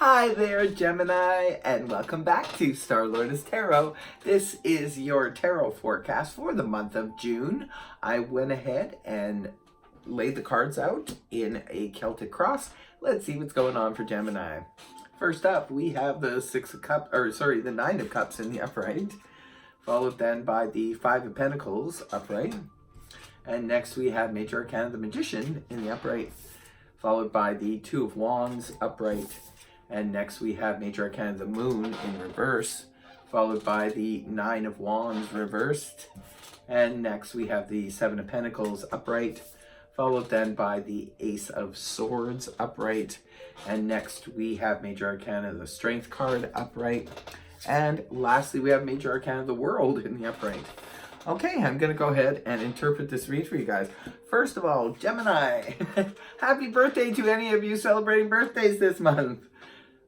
Hi there, Gemini, and welcome back to Star-Lord's Tarot. This is your tarot forecast for the month of June. I went ahead and laid the cards out in a Celtic cross. Let's see what's going on for Gemini. First up, we have the the Nine of Cups in the upright, followed then by the Five of Pentacles upright. And next we have Major Arcana, the Magician, in the upright, followed by the Two of Wands upright. And next we have Major Arcana, the Moon, in reverse, followed by the Nine of Wands reversed. And next we have the Seven of Pentacles upright, followed then by the Ace of Swords upright. And next we have Major Arcana, the Strength card upright. And lastly, we have Major Arcana, the World, in the upright. Okay, I'm going to go ahead and interpret this read for you guys. First of all, Gemini, happy birthday to any of you celebrating birthdays this month.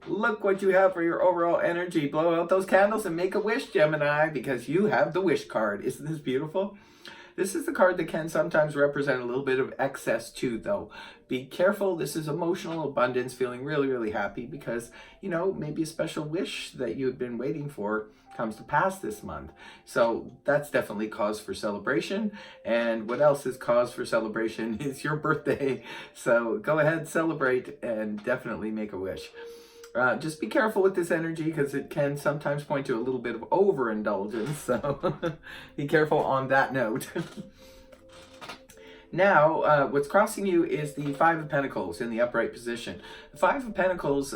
Look what you have for your overall energy. Blow out those candles and make a wish, Gemini, because you have the wish card. Isn't this beautiful? This is the card that can sometimes represent a little bit of excess too, though. Be careful. This is emotional abundance, feeling really, really happy because, you know, maybe a special wish that you've been waiting for comes to pass this month. So that's definitely cause for celebration. And what else is cause for celebration is your birthday. So go ahead, celebrate, and definitely make a wish. Just be careful with this energy because it can sometimes point to a little bit of overindulgence. So be careful on that note. Now, what's crossing you is the Five of Pentacles in the upright position. The Five of Pentacles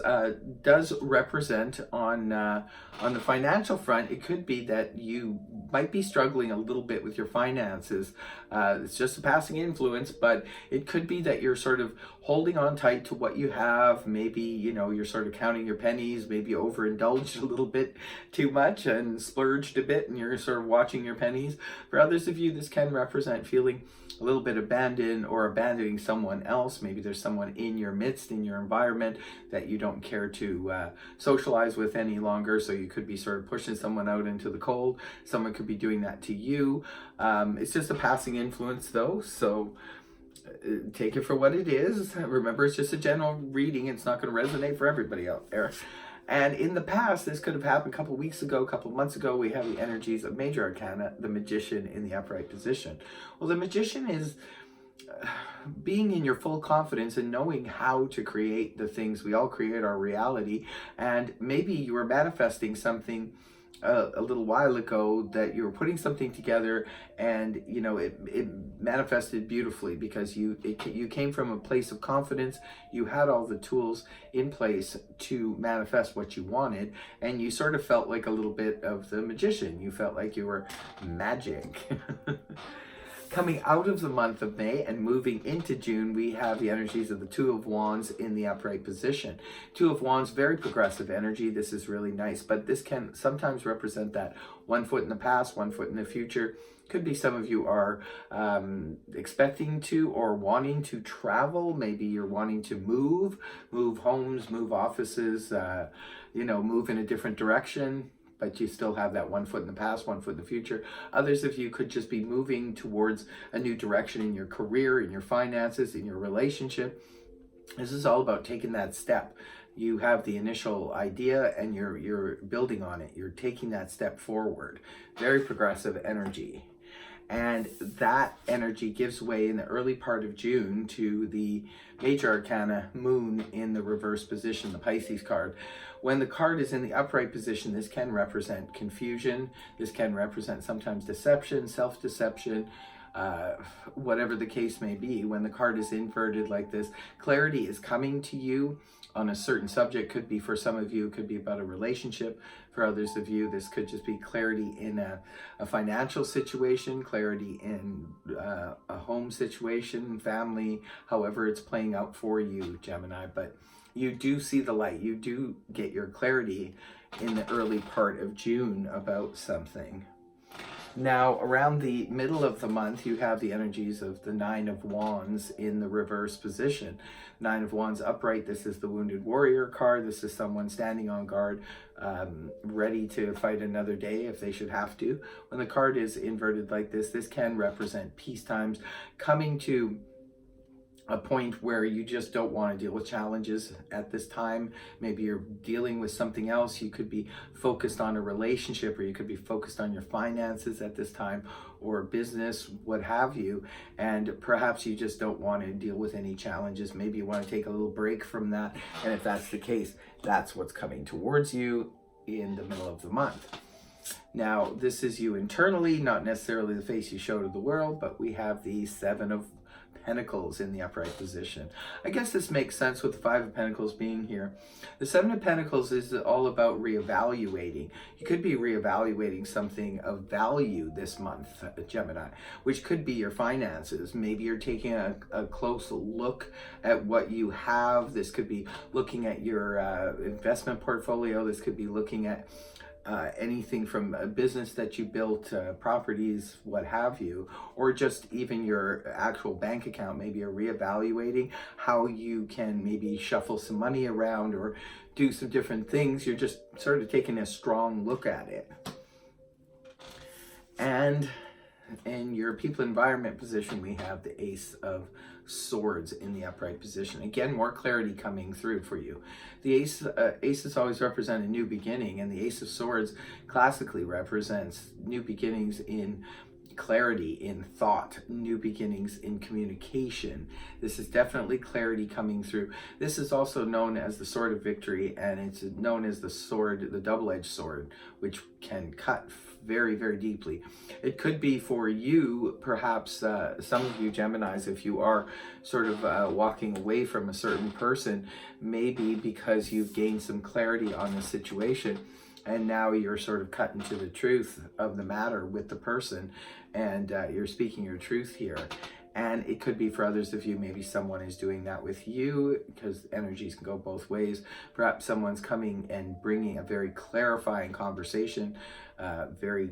does represent on the financial front. It could be that you might be struggling a little bit with your finances. It's just a passing influence, but it could be that you're sort of holding on tight to what you have. Maybe, you know, you're sort of counting your pennies, maybe overindulged a little bit too much and splurged a bit, and you're sort of watching your pennies. For others of you, this can represent feeling a little bit abandoned or abandoning someone else. Maybe there's someone in your midst, in your environment, that you don't care to socialize with any longer. So you could be sort of pushing someone out into the cold. Someone could be doing that to you. It's just a passing influence though. So take it for what it is. Remember, it's just a general reading. It's not going to resonate for everybody out there. And in the past, this could have happened a couple weeks ago, a couple months ago. We have the energies of Major Arcana, the Magician, in the upright position. Well, the Magician is being in your full confidence and knowing how to create the things. We all create our reality. And maybe you were manifesting something a little while ago, that you were putting something together, and you know it manifested beautifully because you came from a place of confidence. You had all the tools in place to manifest what you wanted, and you sort of felt like a little bit of the magician. You felt like you were magic. Coming out of the month of May and moving into June, we have the energies of the Two of Wands in the upright position. Two of Wands, very progressive energy. This is really nice, but this can sometimes represent that one foot in the past, one foot in the future. Could be some of you are expecting to or wanting to travel. Maybe you're wanting to move homes, move offices, you know, move in a different direction, but you still have that one foot in the past, one foot in the future. Others of you could just be moving towards a new direction in your career, in your finances, in your relationship. This is all about taking that step. You have the initial idea and you're building on it. You're taking that step forward. Very progressive energy. And that energy gives way in the early part of June to the Major Arcana Moon in the reverse position, the Pisces card. When the card is in the upright position, this can represent confusion. This can represent sometimes deception, self-deception, whatever the case may be. When the card is inverted like this, clarity is coming to you on a certain subject. Could be, for some of you, it could be about a relationship. For others of you, this could just be clarity in a financial situation, clarity in a home situation, family, however it's playing out for you, Gemini. But you do see the light. You do get your clarity in the early part of June about something. Now, around the middle of the month, you have the energies of the Nine of Wands in the reverse position. Nine of Wands upright, this is the Wounded Warrior card. This is someone standing on guard, ready to fight another day if they should have to. When the card is inverted like this can represent peace times, coming to a point where you just don't want to deal with challenges at this time. Maybe you're dealing with something else. You could be focused on a relationship, or you could be focused on your finances at this time, or business, what have you. And perhaps you just don't want to deal with any challenges. Maybe you want to take a little break from that. And if that's the case, that's what's coming towards you in the middle of the month. Now, this is you internally, not necessarily the face you show to the world, but we have the Seven of Pentacles in the upright position. I guess this makes sense with the Five of Pentacles being here. The Seven of Pentacles is all about reevaluating. You could be reevaluating something of value this month, Gemini, which could be your finances. Maybe you're taking a close look at what you have. This could be looking at your investment portfolio. This could be looking at anything from a business that you built, properties, what have you, or just even your actual bank account. Maybe you're reevaluating how you can maybe shuffle some money around or do some different things. You're just sort of taking a strong look at it. And in your people environment position, we have the Ace of Swords in the upright position. Again, more clarity coming through for you. The aces always represent a new beginning, and the Ace of Swords classically represents new beginnings in clarity, in thought, new beginnings in communication. This is definitely clarity coming through. This is also known as the Sword of Victory, and it's known as the sword, the double-edged sword, which can cut very, very deeply. It could be for you, perhaps some of you Geminis, if you are sort of walking away from a certain person, maybe because you've gained some clarity on the situation, and now you're sort of cutting to the truth of the matter with the person, and you're speaking your truth here. And it could be for others of you, maybe someone is doing that with you, because energies can go both ways. Perhaps someone's coming and bringing a very clarifying conversation, very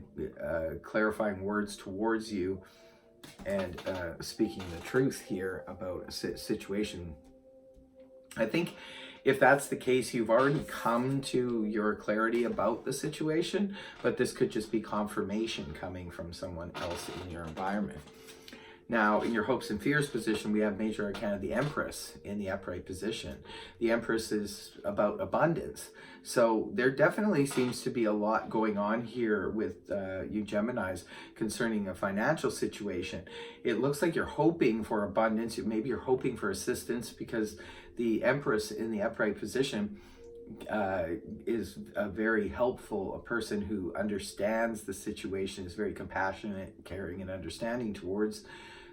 clarifying words towards you, and speaking the truth here about a situation. I think if that's the case, you've already come to your clarity about the situation, but this could just be confirmation coming from someone else in your environment. Now, in your hopes and fears position, we have Major Arcana, the Empress, in the upright position. The Empress is about abundance. So there definitely seems to be a lot going on here with you Geminis concerning a financial situation. It looks like you're hoping for abundance. Maybe you're hoping for assistance, because the Empress in the upright position is a very helpful, a person who understands the situation, is very compassionate, caring, and understanding towards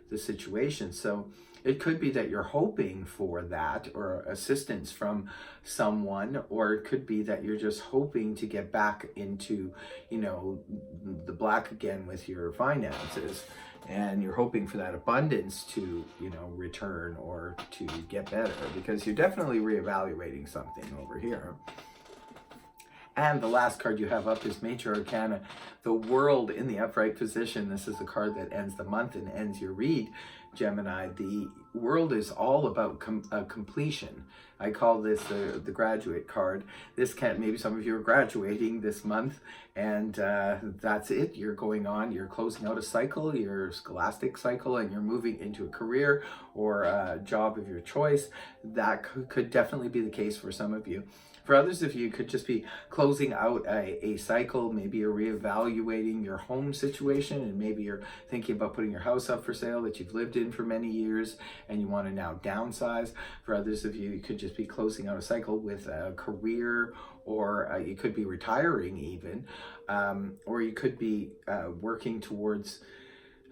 the situation. So it could be that you're hoping for that, or assistance from someone, or it could be that you're just hoping to get back into, you know, the black again with your finances, and you're hoping for that abundance to, you know, return or to get better, because you're definitely reevaluating something over here. And the last card you have up is Major Arcana, the World in the upright position. This is the card that ends the month and ends your read, Gemini. The World is all about completion. I call this the graduate card. This can, maybe some of you are graduating this month, and that's it. You're going on, you're closing out a cycle, your scholastic cycle, and you're moving into a career or a job of your choice. That could definitely be the case for some of you. For others of you, it could just be closing out a cycle. Maybe you're reevaluating your home situation, and maybe you're thinking about putting your house up for sale that you've lived in for many years, and you want to now downsize. For others of you, you could just be closing out a cycle with a career, or you could be retiring even, or you could be working towards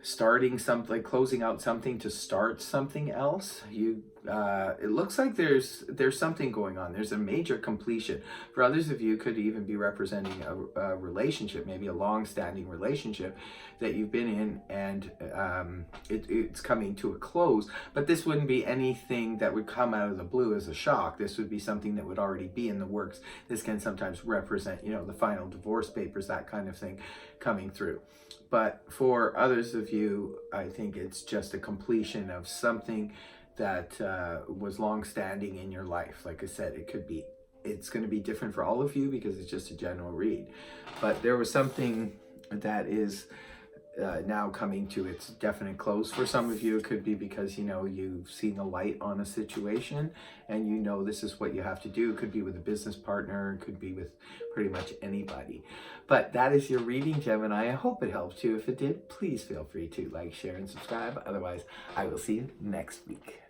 starting something, closing out something to start something else. It looks like there's something going on. There's a major completion. For others of you, could even be representing a relationship, maybe a long-standing relationship that you've been in, and it's coming to a close. But this wouldn't be anything that would come out of the blue as a shock. This would be something that would already be in the works. This can sometimes represent, you know, the final divorce papers, that kind of thing coming through. But for others of you, I think it's just a completion of something that was long-standing in your life. Like I said, it's going to be different for all of you because it's just a general read. But there was something that is now coming to its definite close. For some of you, it could be because, you know, you've seen the light on a situation and you know this is what you have to do. It could be with a business partner, it could be with pretty much anybody. But that is your reading, Gemini. I hope it helped you. If it did, please feel free to like, share, and subscribe. Otherwise, I will see you next week.